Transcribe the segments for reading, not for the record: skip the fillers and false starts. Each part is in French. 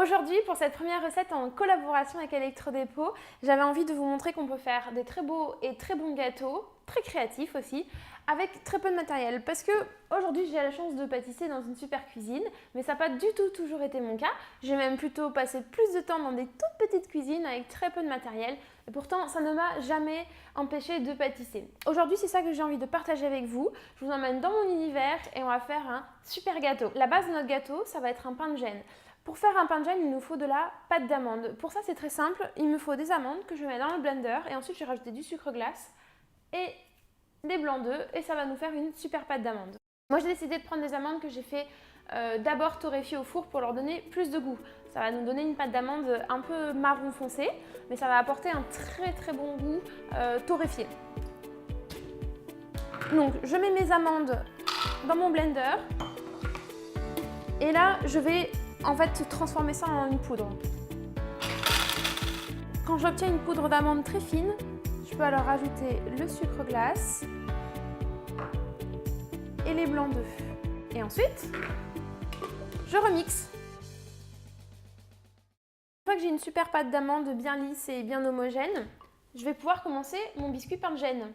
Aujourd'hui, pour cette première recette en collaboration avec Electrodépôt, j'avais envie de vous montrer qu'on peut faire des très beaux et très bons gâteaux, très créatifs aussi, avec très peu de matériel. Parce que aujourd'hui, j'ai la chance de pâtisser dans une super cuisine, mais ça n'a pas du tout toujours été mon cas. J'ai même plutôt passé plus de temps dans des toutes petites cuisines avec très peu de matériel. Et pourtant, ça ne m'a jamais empêché de pâtisser. Aujourd'hui, c'est ça que j'ai envie de partager avec vous. Je vous emmène dans mon univers et on va faire un super gâteau. La base de notre gâteau, ça va être un pain de gêne. Pour faire un pain de gêne, il nous faut de la pâte d'amande. Pour ça, c'est très simple. Il me faut des amandes que je mets dans le blender et ensuite je vais rajouter du sucre glace et des blancs d'œufs et ça va nous faire une super pâte d'amande. Moi, j'ai décidé de prendre des amandes que j'ai fait d'abord torréfier au four pour leur donner plus de goût. Ça va nous donner une pâte d'amande un peu marron foncé, mais ça va apporter un très bon goût torréfié. Donc, je mets mes amandes dans mon blender et là, je vais en fait transformer ça en une poudre. Quand j'obtiens une poudre d'amande très fine, je peux alors rajouter le sucre glace et les blancs d'œufs. Et ensuite, je remixe. Une fois que j'ai une super pâte d'amande bien lisse et bien homogène, je vais pouvoir commencer mon biscuit pain de gêne.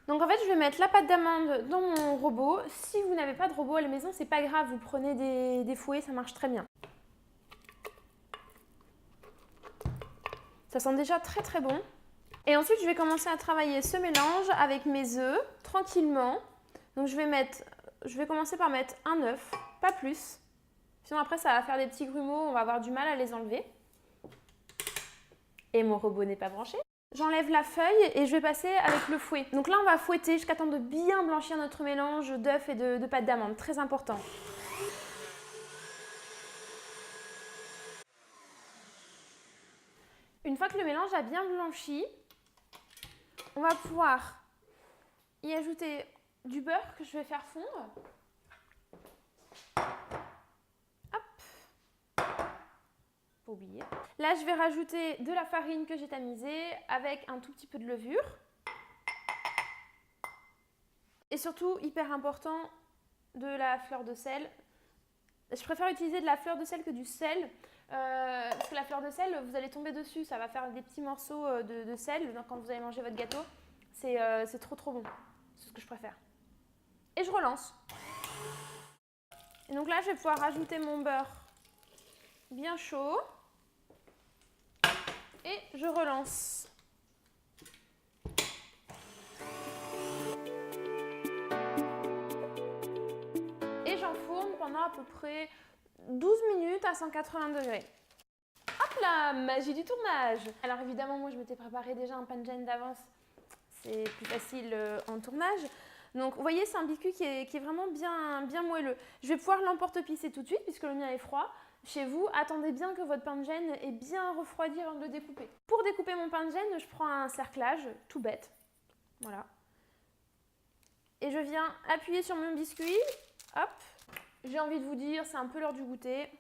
Donc en fait, je vais mettre la pâte d'amande dans mon robot. Si vous n'avez pas de robot à la maison, c'est pas grave, vous prenez des fouets, ça marche très bien. Ça sent déjà très bon. Et ensuite, je vais commencer à travailler ce mélange avec mes œufs, tranquillement. Donc je vais commencer par mettre un œuf, pas plus. Sinon après, ça va faire des petits grumeaux, on va avoir du mal à les enlever. Et mon robot n'est pas branché. J'enlève la feuille et je vais passer avec le fouet. Donc là, on va fouetter jusqu'à temps de bien blanchir notre mélange d'œufs et de pâte d'amande. Très important. Une fois que le mélange a bien blanchi, on va pouvoir y ajouter du beurre que je vais faire fondre. Hop. Pas oublier. Là, je vais rajouter de la farine que j'ai tamisée avec un tout petit peu de levure. Et surtout, hyper important, de la fleur de sel. Je préfère utiliser de la fleur de sel que du sel. Parce que la fleur de sel, vous allez tomber dessus. Ça va faire des petits morceaux de sel quand vous allez manger votre gâteau. C'est trop bon. C'est ce que je préfère. Et je relance. Et donc là, je vais pouvoir rajouter mon beurre bien chaud. Et je relance. Et j'enfourne pendant à peu près 12 minutes à 180 degrés. Hop là, magie du tournage. Alors évidemment, moi je m'étais préparé déjà un pain de gêne d'avance. C'est plus facile en tournage. Donc vous voyez, c'est un biscuit qui est vraiment bien moelleux. Je vais pouvoir l'emporte-pisser tout de suite puisque le mien est froid. Chez vous, attendez bien que votre pain de gêne ait bien refroidi avant de le découper. Pour découper mon pain de gêne, je prends un cerclage tout bête. Voilà. Et je viens appuyer sur mon biscuit. Hop. J'ai envie de vous dire, c'est un peu l'heure du goûter.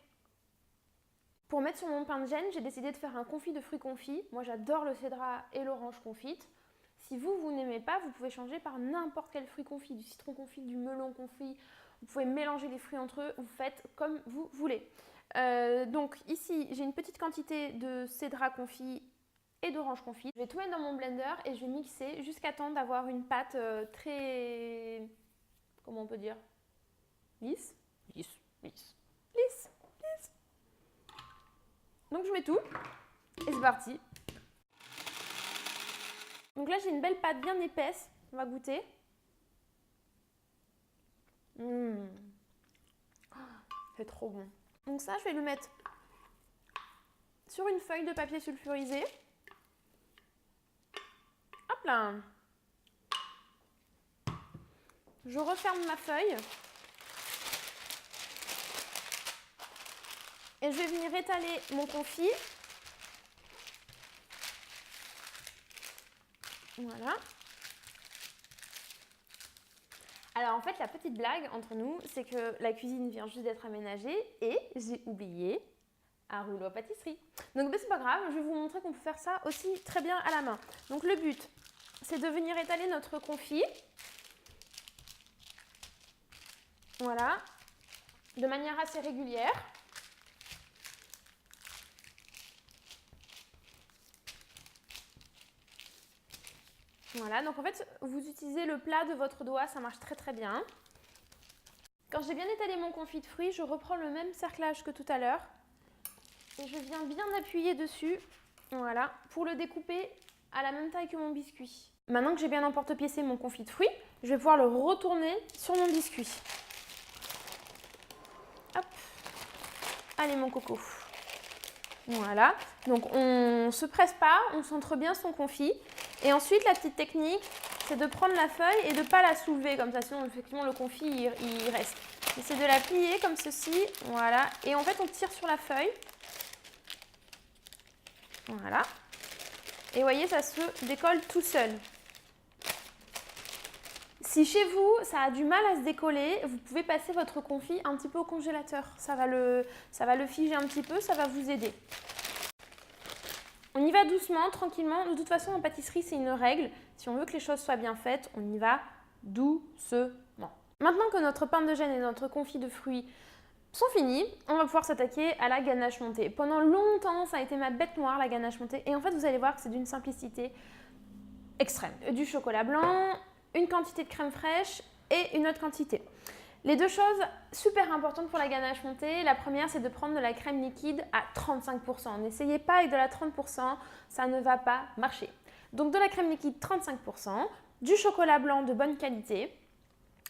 Pour mettre sur mon pain de gêne, j'ai décidé de faire un confit de fruits confits. Moi, j'adore le cédrat et l'orange confite. Si vous n'aimez pas, vous pouvez changer par n'importe quel fruit confit, du citron confit, du melon confit. Vous pouvez mélanger les fruits entre eux, vous faites comme vous voulez. Donc ici, j'ai une petite quantité de cédrat confit et d'orange confit. Je vais tout mettre dans mon blender et je vais mixer jusqu'à temps d'avoir une pâte très... comment on peut dire? Lisse. Donc je mets tout et c'est parti. Donc là, j'ai une belle pâte bien épaisse. On va goûter. C'est trop bon. Donc ça, je vais le mettre sur une feuille de papier sulfurisé. Hop là. Je referme ma feuille. Et je vais venir étaler mon confit. Voilà. Alors en fait, la petite blague entre nous, c'est que la cuisine vient juste d'être aménagée et j'ai oublié un rouleau à pâtisserie. Donc c'est pas grave, je vais vous montrer qu'on peut faire ça aussi très bien à la main. Donc le but, c'est de venir étaler notre confit. Voilà. de manière assez régulière. Voilà, donc en fait, vous utilisez le plat de votre doigt, ça marche très très bien. Quand j'ai bien étalé mon confit de fruits, je reprends le même cerclage que tout à l'heure. Et je viens bien appuyer dessus, voilà, pour le découper à la même taille que mon biscuit. Maintenant que j'ai bien emporte-piécé mon confit de fruits, je vais pouvoir le retourner sur mon biscuit. Hop. Allez mon coco. Voilà, donc on ne se presse pas, on centre bien son confit. Et ensuite, la petite technique, c'est de prendre la feuille et de ne pas la soulever comme ça, sinon effectivement le confit il reste. C'est de la plier comme ceci, voilà. Et en fait, on tire sur la feuille. Voilà. Et vous voyez, ça se décolle tout seul. Si chez vous, ça a du mal à se décoller, vous pouvez passer votre confit un petit peu au congélateur. Ça va le figer un petit peu, ça va vous aider. On y va doucement, tranquillement. De toute façon, en pâtisserie, c'est une règle. Si on veut que les choses soient bien faites, on y va doucement. Maintenant que notre pain de gêne et notre confit de fruits sont finis, on va pouvoir s'attaquer à la ganache montée. Pendant longtemps, ça a été ma bête noire, la ganache montée. Et en fait, vous allez voir que c'est d'une simplicité extrême. Du chocolat blanc, une quantité de crème fraîche et une autre quantité. Les deux choses super importantes pour la ganache montée, la première c'est de prendre de la crème liquide à 35%. N'essayez pas avec de la 30%, ça ne va pas marcher. Donc de la crème liquide 35%, du chocolat blanc de bonne qualité.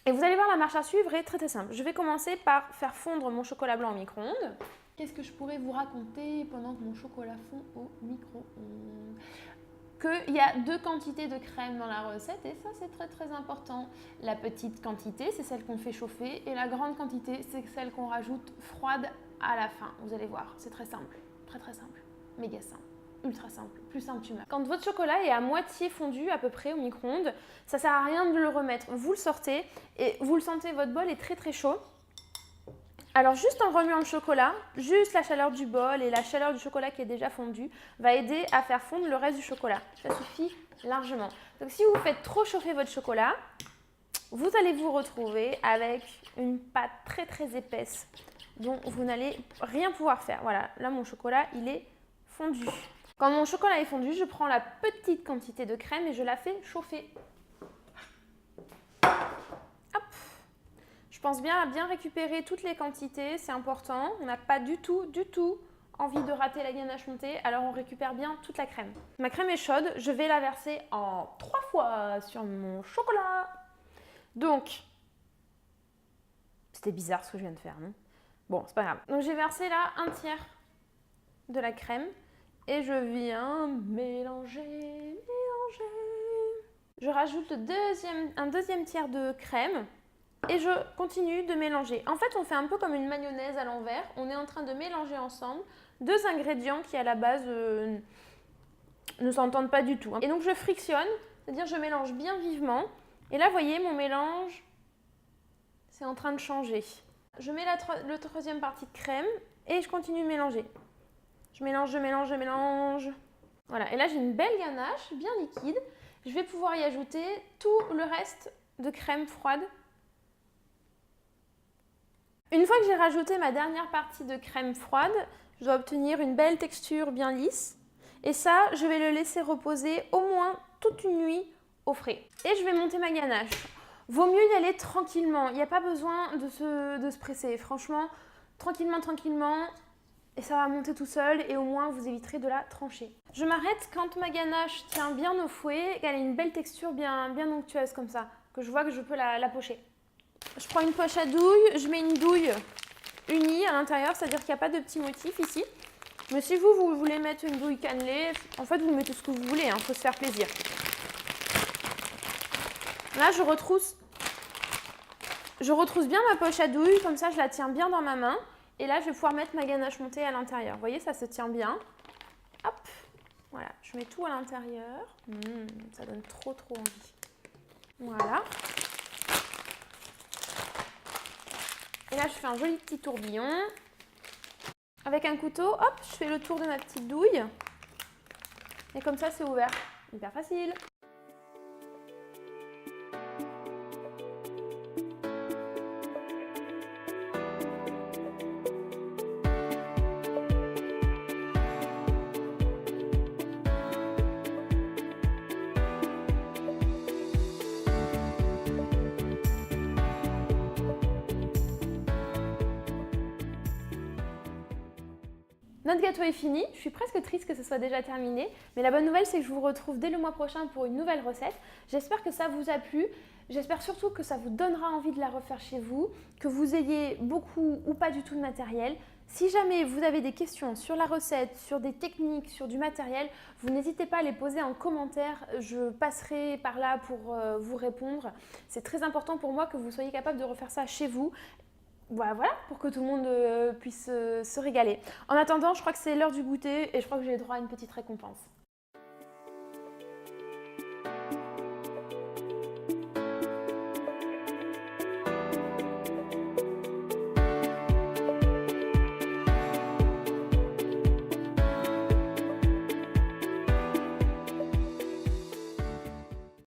Et vous allez voir, la marche à suivre est très très simple. Je vais commencer par faire fondre mon chocolat blanc au micro-ondes. Qu'est-ce que je pourrais vous raconter pendant que mon chocolat fond au micro-ondes ? Qu'il y a deux quantités de crème dans la recette et ça c'est très très important. La petite quantité c'est celle qu'on fait chauffer et la grande quantité c'est celle qu'on rajoute froide à la fin. Vous allez voir, c'est très simple, très simple, méga simple, ultra simple, plus simple tu meurs. Quand votre chocolat est à moitié fondu à peu près au micro-ondes, ça sert à rien de le remettre. Vous le sortez et vous le sentez, votre bol est très très chaud. Alors juste en remuant le chocolat, juste la chaleur du bol et la chaleur du chocolat qui est déjà fondu va aider à faire fondre le reste du chocolat. Ça suffit largement. Donc si vous faites trop chauffer votre chocolat, vous allez vous retrouver avec une pâte très très épaisse dont vous n'allez rien pouvoir faire. Voilà, là mon chocolat il est fondu. Quand mon chocolat est fondu, je prends la petite quantité de crème et je la fais chauffer. Je pense bien à bien récupérer toutes les quantités, c'est important. On n'a pas du tout envie de rater la ganache montée, alors on récupère bien toute la crème. Ma crème est chaude, je vais la verser en 3 fois sur mon chocolat. Donc, c'était bizarre ce que je viens de faire, non? Bon, c'est pas grave. Donc j'ai versé là un tiers de la crème et je viens mélanger. Je rajoute un deuxième tiers de crème. Et je continue de mélanger. En fait, on fait un peu comme une mayonnaise à l'envers. On est en train de mélanger ensemble deux ingrédients qui, à la base, ne s'entendent pas du tout. Et donc, je frictionne, c'est-à-dire je mélange bien vivement. Et là, vous voyez, mon mélange, c'est en train de changer. Je mets la troisième partie de crème et je continue de mélanger. Je mélange. Voilà, et là, j'ai une belle ganache, bien liquide. Je vais pouvoir y ajouter tout le reste de crème froide. Une fois que j'ai rajouté ma dernière partie de crème froide, je dois obtenir une belle texture bien lisse. Et ça, je vais le laisser reposer au moins toute une nuit au frais. Et je vais monter ma ganache. Vaut mieux y aller tranquillement. Il n'y a pas besoin de se presser. Franchement, tranquillement. Et ça va monter tout seul et au moins vous éviterez de la trancher. Je m'arrête quand ma ganache tient bien au fouet, qu'elle a une belle texture bien onctueuse comme ça, que je vois que je peux la pocher. Je prends une poche à douille, je mets une douille unie à l'intérieur, c'est-à-dire qu'il n'y a pas de petits motifs ici. Mais si vous voulez mettre une douille cannelée, en fait vous mettez ce que vous voulez, il faut se faire plaisir. Là je retrousse bien ma poche à douille, comme ça je la tiens bien dans ma main. Et là je vais pouvoir mettre ma ganache montée à l'intérieur. Vous voyez, ça se tient bien. Hop, voilà, je mets tout à l'intérieur. Ça donne trop envie. Voilà. Et là, je fais un joli petit tourbillon. Avec un couteau, hop, je fais le tour de ma petite douille. Et comme ça, c'est ouvert. Hyper facile. Notre gâteau est fini, je suis presque triste que ce soit déjà terminé, mais la bonne nouvelle c'est que je vous retrouve dès le mois prochain pour une nouvelle recette. J'espère que ça vous a plu, j'espère surtout que ça vous donnera envie de la refaire chez vous, que vous ayez beaucoup ou pas du tout de matériel. Si jamais vous avez des questions sur la recette, sur des techniques, sur du matériel, vous n'hésitez pas à les poser en commentaire, je passerai par là pour vous répondre. C'est très important pour moi que vous soyez capable de refaire ça chez vous. Voilà, pour que tout le monde puisse se régaler. En attendant, je crois que c'est l'heure du goûter et je crois que j'ai droit à une petite récompense.